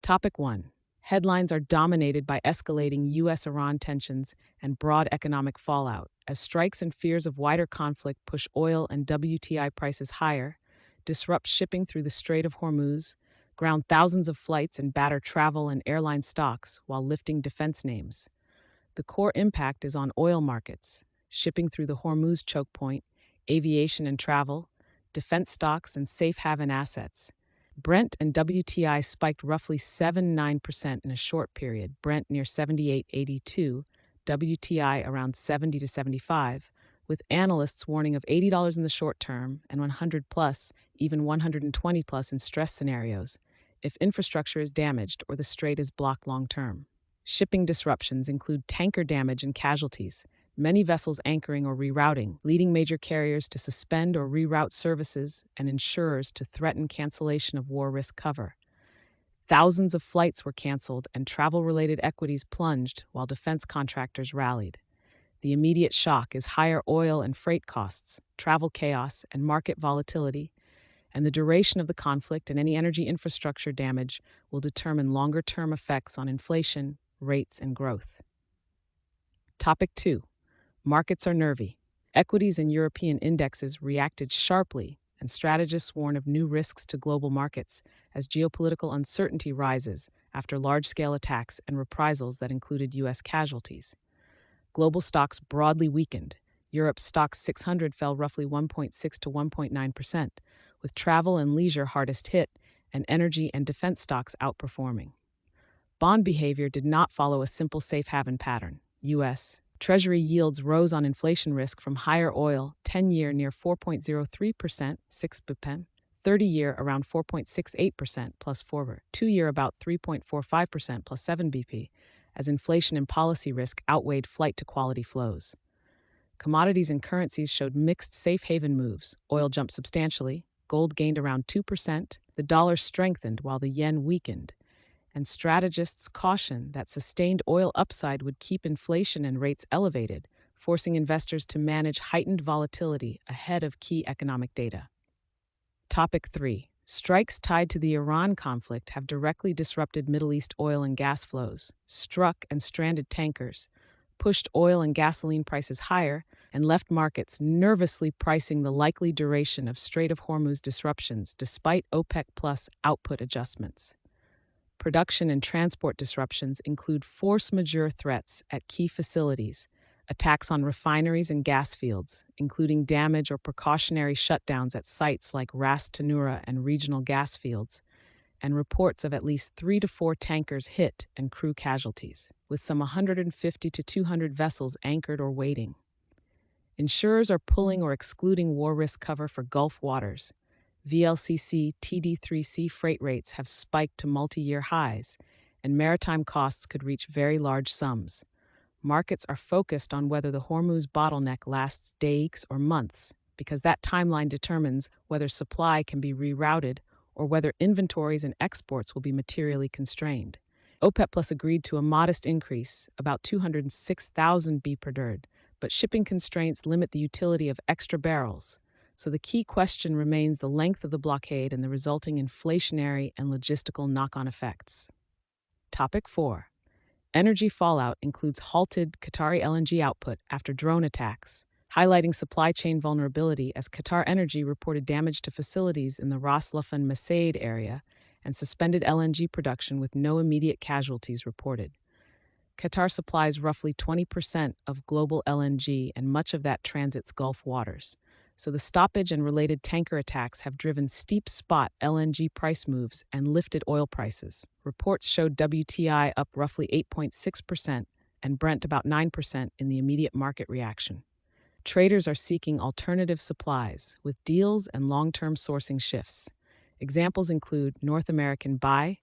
Topic 1. Headlines are dominated by escalating U.S. Iran tensions and broad economic fallout, as strikes and fears of wider conflict push oil and WTI prices higher, disrupt shipping through the Strait of Hormuz, ground thousands of flights and batter travel and airline stocks while lifting defense names. The core impact is on oil markets, shipping through the Hormuz choke point, aviation and travel, defense stocks, and safe haven assets. Brent and WTI spiked roughly 7-9% in a short period, Brent near 78.82, WTI around 70 to 75, with analysts warning of $80 in the short term and 100 plus, even 120 plus in stress scenarios, if infrastructure is damaged or the strait is blocked long term. Shipping disruptions include tanker damage and casualties, many vessels anchoring or rerouting, leading major carriers to suspend or reroute services and insurers to threaten cancellation of war risk cover. Thousands of flights were canceled and travel-related equities plunged while defense contractors rallied. The immediate shock is higher oil and freight costs, travel chaos, and market volatility, and the duration of the conflict and any energy infrastructure damage will determine longer-term effects on inflation, rates, and growth. Topic 2. Markets are nervy. Equities and European indexes reacted sharply, and strategists warn of new risks to global markets as geopolitical uncertainty rises after large-scale attacks and reprisals that included U.S. casualties. Global stocks broadly weakened. Europe's stock 600 fell roughly 1.6 to 1.9%, with travel and leisure hardest hit, and energy and defense stocks outperforming. Bond behavior did not follow a simple safe haven pattern. U.S. Treasury yields rose on inflation risk from higher oil, 10-year near 4.03%, 6 bp, 30-year around 4.68% plus forward, 2-year about 3.45% plus 7 bp, as inflation and policy risk outweighed flight to quality flows. Commodities and currencies showed mixed safe haven moves. Oil jumped substantially, gold gained around 2%, the dollar strengthened while the yen weakened, and strategists caution that sustained oil upside would keep inflation and rates elevated, forcing investors to manage heightened volatility ahead of key economic data. Topic 3. Strikes tied to the Iran conflict have directly disrupted Middle East oil and gas flows, struck and stranded tankers, pushed oil and gasoline prices higher, and left markets nervously pricing the likely duration of Strait of Hormuz disruptions despite OPEC Plus output adjustments. Production and transport disruptions include force majeure threats at key facilities, attacks on refineries and gas fields, including damage or precautionary shutdowns at sites like Ras Tanura and regional gas fields, and reports of at least 3 to 4 tankers hit and crew casualties, with some 150 to 200 vessels anchored or waiting. Insurers are pulling or excluding war risk cover for Gulf waters. VLCC TD3C freight rates have spiked to multi-year highs, and maritime costs could reach very large sums. Markets are focused on whether the Hormuz bottleneck lasts days or months, because that timeline determines whether supply can be rerouted or whether inventories and exports will be materially constrained. OPEC Plus agreed to a modest increase, about 206,000 b per d, but shipping constraints limit the utility of extra barrels. So the key question remains the length of the blockade and the resulting inflationary and logistical knock-on effects. Topic 4. Energy fallout includes halted Qatari LNG output after drone attacks, highlighting supply chain vulnerability as Qatar LNG reported damage to facilities in the Ras Laffan Massaid area and suspended LNG production with no immediate casualties reported. Qatar supplies roughly 20% of global LNG, and much of that transits Gulf waters. So the stoppage and related tanker attacks have driven steep spot LNG price moves and lifted oil prices. Reports showed WTI up roughly 8.6% and Brent about 9% in the immediate market reaction. Traders are seeking alternative supplies with deals and long-term sourcing shifts. Examples include North American buy,